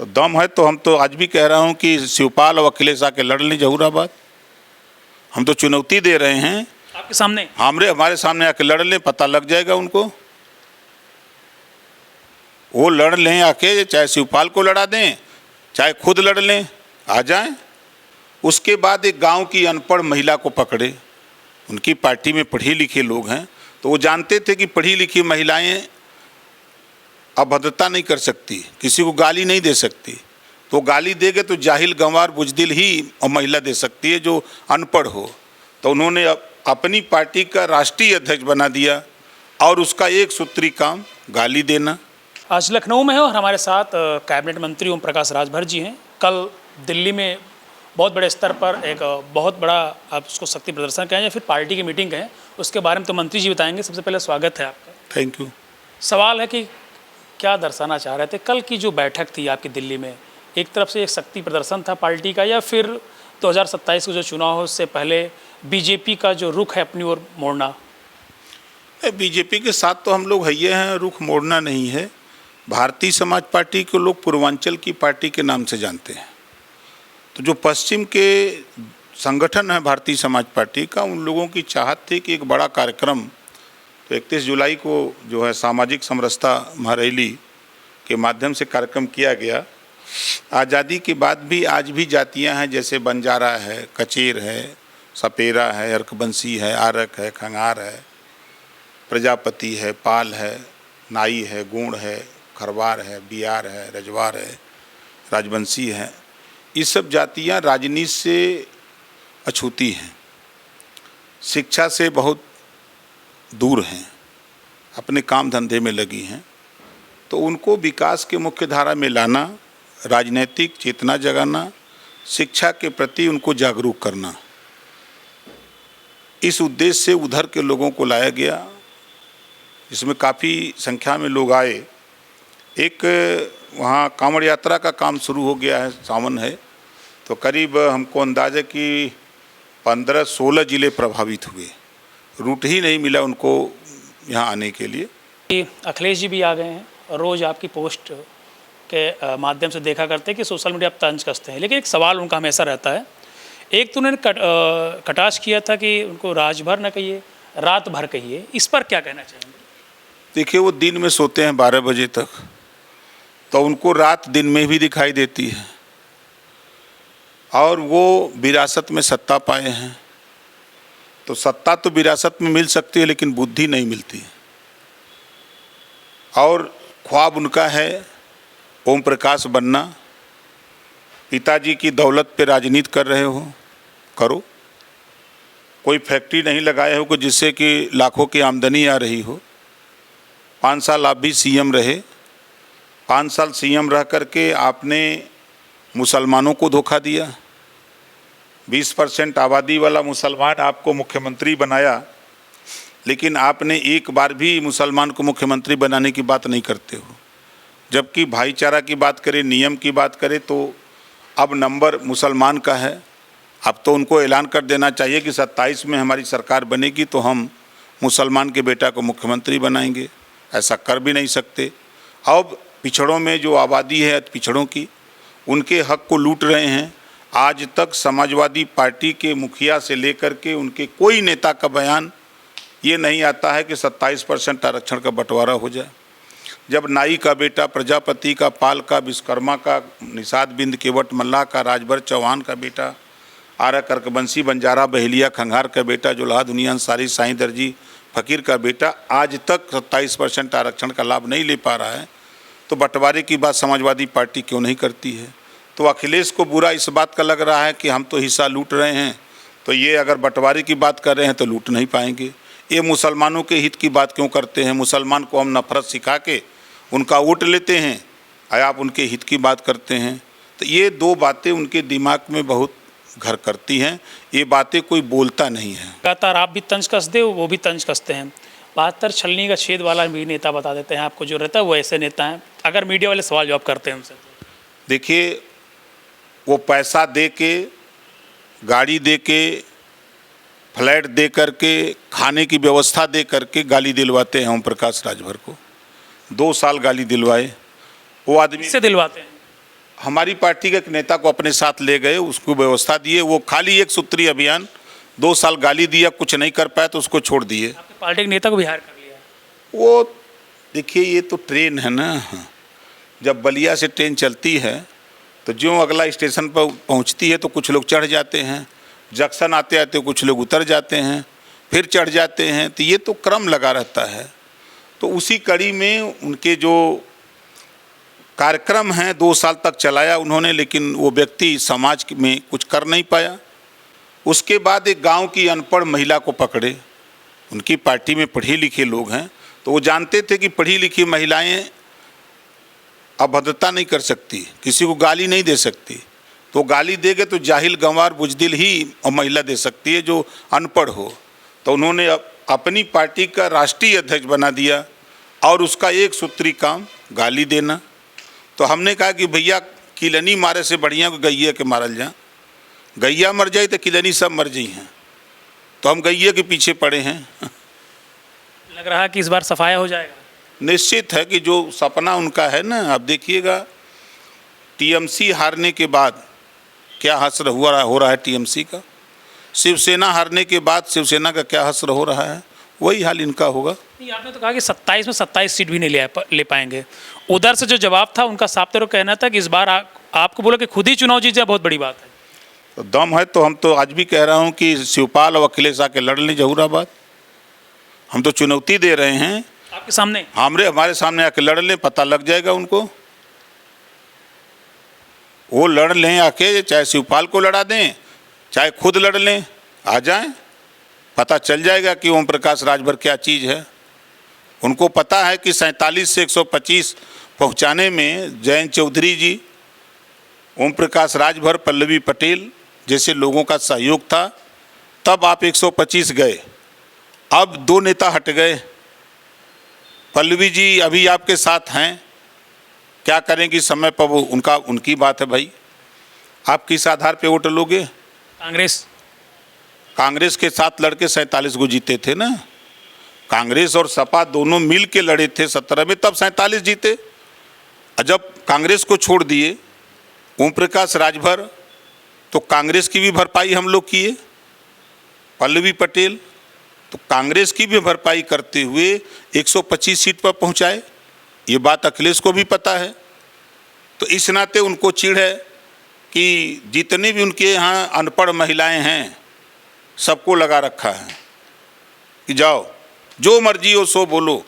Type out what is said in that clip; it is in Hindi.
तो दम है तो हम तो आज भी कह रहा हूं कि शिवपाल और अखिलेश आके लड़ लें जहूराबाद। हम तो चुनौती दे रहे हैं आपके सामने। हमारे सामने आके लड़ लें, पता लग जाएगा उनको। वो लड़ लें आके, चाहे शिवपाल को लड़ा दें चाहे खुद लड़ लें, आ जाएं। उसके बाद एक गांव की अनपढ़ महिला को पकड़े, उनकी पार्टी में पढ़ी लिखी लोग हैं, तो वो जानते थे कि पढ़ी लिखी महिलाएं अभद्रता नहीं कर सकती, किसी को गाली नहीं दे सकती। तो गाली देगे तो जाहिल गंवार बुजदिल ही और महिला दे सकती है जो अनपढ़ हो। तो उन्होंने अपनी पार्टी का राष्ट्रीय अध्यक्ष बना दिया और उसका एक सूत्री काम गाली देना। आज लखनऊ में है और हमारे साथ कैबिनेट मंत्री ओम प्रकाश राजभर जी हैं। कल दिल्ली में बहुत बड़े स्तर पर एक बहुत बड़ा, आप उसको शक्ति प्रदर्शन कहें या फिर पार्टी की मीटिंग कहें, उसके बारे में तो मंत्री जी बताएंगे। सबसे पहले स्वागत है आपका। Thank you. सवाल है कि क्या दर्शाना चाह रहे थे कल की जो बैठक थी आपकी दिल्ली में? एक तरफ से एक शक्ति प्रदर्शन था पार्टी का, या फिर 2027 के जो चुनाव है उससे पहले बीजेपी का जो रुख है अपनी ओर मोड़ना? बीजेपी के साथ तो हम लोग है हैं, रुख मोड़ना नहीं है। भारतीय समाज पार्टी को लोग पूर्वांचल की पार्टी के नाम से जानते हैं। तो जो पश्चिम के संगठन है भारतीय समाज पार्टी का, उन लोगों की चाहत थी कि एक बड़ा कार्यक्रम, तो 31 जुलाई को जो है सामाजिक समरसता महारैली के माध्यम से कार्यक्रम किया गया। आज़ादी के बाद भी आज भी जातियां हैं, जैसे बंजारा है, कचेर है, सपेरा है, अर्कबंसी है, आरक है, खंगार है, प्रजापति है, पाल है, नाई है, गुण है, खरवार है, बियार है, रजवार है, राजवंशी है। ये सब जातियां राजनीति से अछूती हैं, शिक्षा से बहुत दूर हैं, अपने काम धंधे में लगी हैं। तो उनको विकास के मुख्य धारा में लाना, राजनीतिक चेतना जगाना, शिक्षा के प्रति उनको जागरूक करना, इस उद्देश्य से उधर के लोगों को लाया गया, जिसमें काफ़ी संख्या में लोग आए। एक वहाँ कांवड़ यात्रा का काम शुरू हो गया है, सावन है, तो करीब हमको अंदाज़ा कि 15-16 जिले प्रभावित हुए। रूट ही नहीं मिला उनको यहाँ आने के लिए। अखिलेश जी भी आ गए हैं और रोज़ आपकी पोस्ट के माध्यम से देखा करते हैं कि सोशल मीडिया आप तंज कसते हैं, लेकिन एक सवाल उनका हमेशा रहता है। एक तो उन्होंने कटाक्ष किया था कि उनको राजभर न कहिए, रात भर कहिए, इस पर क्या कहना चाहेंगे? देखिए, वो दिन में सोते हैं 12 बजे तक, तो उनको रात दिन में भी दिखाई देती है। और वो विरासत में सत्ता पाए हैं, तो सत्ता तो विरासत में मिल सकती है लेकिन बुद्धि नहीं मिलती। और ख्वाब उनका है ओम प्रकाश बनना। पिताजी की दौलत पे राजनीति कर रहे हो, करो। कोई फैक्ट्री नहीं लगाए हो कि जिससे कि लाखों की आमदनी आ रही हो। 5 साल आप भी सीएम रहे, 5 साल सीएम रह करके आपने मुसलमानों को धोखा दिया। 20% आबादी वाला मुसलमान आपको मुख्यमंत्री बनाया, लेकिन आपने एक बार भी मुसलमान को मुख्यमंत्री बनाने की बात नहीं करते हो। जबकि भाईचारा की बात करें, नियम की बात करें, तो अब नंबर मुसलमान का है। अब तो उनको ऐलान कर देना चाहिए कि 27 में हमारी सरकार बनेगी तो हम मुसलमान के बेटा को मुख्यमंत्री बनाएंगे। ऐसा कर भी नहीं सकते। अब पिछड़ों में जो आबादी है पिछड़ों की, उनके हक को लूट रहे हैं। आज तक समाजवादी पार्टी के मुखिया से लेकर के उनके कोई नेता का बयान ये नहीं आता है कि 27% आरक्षण का बंटवारा हो जाए। जब नाई का बेटा, प्रजापति का, पाल का, विश्वकर्मा का, निषाद बिंद, केवट मल्लाह का, राजभर चौहान का बेटा, आरक, अर्कबंसी, बंजारा, बहेलिया, खंगार का बेटा, जुल्हा, दुनिया अंसारी, साईं दर्जी, फकीर का बेटा आज तक 27% आरक्षण का लाभ नहीं ले पा रहा है, तो बंटवारे की बात समाजवादी पार्टी क्यों नहीं करती है? तो अखिलेश को बुरा इस बात का लग रहा है कि हम तो हिस्सा लूट रहे हैं, तो ये अगर बंटवारे की बात कर रहे हैं तो लूट नहीं पाएंगे। ये मुसलमानों के हित की बात क्यों करते हैं? मुसलमान को हम नफरत सिखा के उनका वोट लेते हैं, आप उनके हित की बात करते हैं। तो ये दो बातें उनके दिमाग में बहुत घर करती हैं। ये बातें कोई बोलता नहीं है। लगातार आप भी तंज कस दे, वो भी तंज कसते हैं। 72 छलनी का छेद वाला भी नेता बता देते हैं आपको जो रहता है, वो ऐसे नेता हैं। अगर मीडिया वाले सवाल जवाब करते हैं उनसे, देखिए, वो पैसा दे के, गाड़ी दे के, फ्लैट दे करके, खाने की व्यवस्था दे करके गाली दिलवाते हैं ओम प्रकाश राजभर को। 2 साल गाली दिलवाए। वो आदमी से दिलवाते हैं। हमारी पार्टी के एक नेता को अपने साथ ले गए, उसको व्यवस्था दिए, वो खाली एक सूत्री अभियान, 2 साल गाली दिया, कुछ नहीं कर पाया तो उसको छोड़ दिए। आपके पार्टी के नेता को भी हायर कर लिया। वो देखिए, ये तो ट्रेन है ना, जब बलिया से ट्रेन चलती है तो जो अगला स्टेशन पर पहुंचती है तो कुछ लोग चढ़ जाते हैं, जंक्शन आते आते कुछ लोग उतर जाते हैं, फिर चढ़ जाते हैं, तो ये तो क्रम लगा रहता है। तो उसी कड़ी में उनके जो कार्यक्रम हैं 2 साल तक चलाया उन्होंने, लेकिन वो व्यक्ति समाज में कुछ कर नहीं पाया। उसके बाद एक गांव की अनपढ़ महिला को पकड़े, उनकी पार्टी में पढ़े लिखे लोग हैं, तो वो जानते थे कि पढ़ी लिखी महिलाएं अभद्रता नहीं कर सकती, किसी को गाली नहीं दे सकती, तो गाली देगे तो जाहिल गंवार बुजदिल ही महिला दे सकती है जो अनपढ़ हो। तो उन्होंने अपनी पार्टी का राष्ट्रीय अध्यक्ष बना दिया और उसका एक सूत्री काम गाली देना। तो हमने कहा कि भैया किलनी मारे से बढ़िया को गैया के मारल जा, गैया मर जाए तो किलनी सब मर जाई हैं, तो हम गैया के पीछे पड़े हैं। लग रहा है कि इस बार सफाया हो जाएगा। निश्चित है कि जो सपना उनका है ना, अब देखिएगा टीएमसी हारने के बाद क्या हश्र हो रहा है टीएमसी का, शिवसेना हारने के बाद शिवसेना का क्या हश्र हो रहा है, वही हाल इनका होगा। नहीं, आपने तो कहा कि 27 में 27 सीट भी नहीं ले पाएंगे। उधर से जो जवाब था उनका साफ तौर पर कहना था कि इस बार आपको बोला कि खुद ही चुनाव जीत जाए, बहुत बड़ी बात है। तो दम है तो हम तो आज भी कह रहा हूँ कि शिवपाल और अखिलेश आके लड़ लें जहूराबाद। हम तो चुनौती दे रहे हैं आपके सामने, हमारे सामने आके लड़ लें, पता लग जाएगा उनको। वो लड़ लें आके, चाहे शिवपाल को लड़ा दें चाहे खुद लड़ लें, आ जाएं, पता चल जाएगा कि ओम प्रकाश राजभर क्या चीज़ है। उनको पता है कि 47 से 125 पहुंचाने में जयंत चौधरी जी, ओम प्रकाश राजभर, पल्लवी पटेल जैसे लोगों का सहयोग था, तब आप 125 गए। अब 2 नेता हट गए, पल्लवी जी अभी आपके साथ हैं, क्या करेंगी समय पर वो उनकी बात है भाई। आप किस आधार पे वोट लोगे? कांग्रेस के साथ लड़के 47 को जीते थे ना, कांग्रेस और सपा दोनों मिल के लड़े थे 17 में, तब 47 जीते। और जब कांग्रेस को छोड़ दिए ओम प्रकाश राजभर, तो कांग्रेस की भी भरपाई हम लोग किए, पल्लवी पटेल, तो कांग्रेस की भी भरपाई करते हुए 125 सीट पर पहुंचाए। ये बात अखिलेश को भी पता है। तो इस नाते उनको चिढ़ है कि जितने भी उनके यहाँ अनपढ़ महिलाएं हैं सबको लगा रखा है कि जाओ जो मर्जी हो सो बोलो,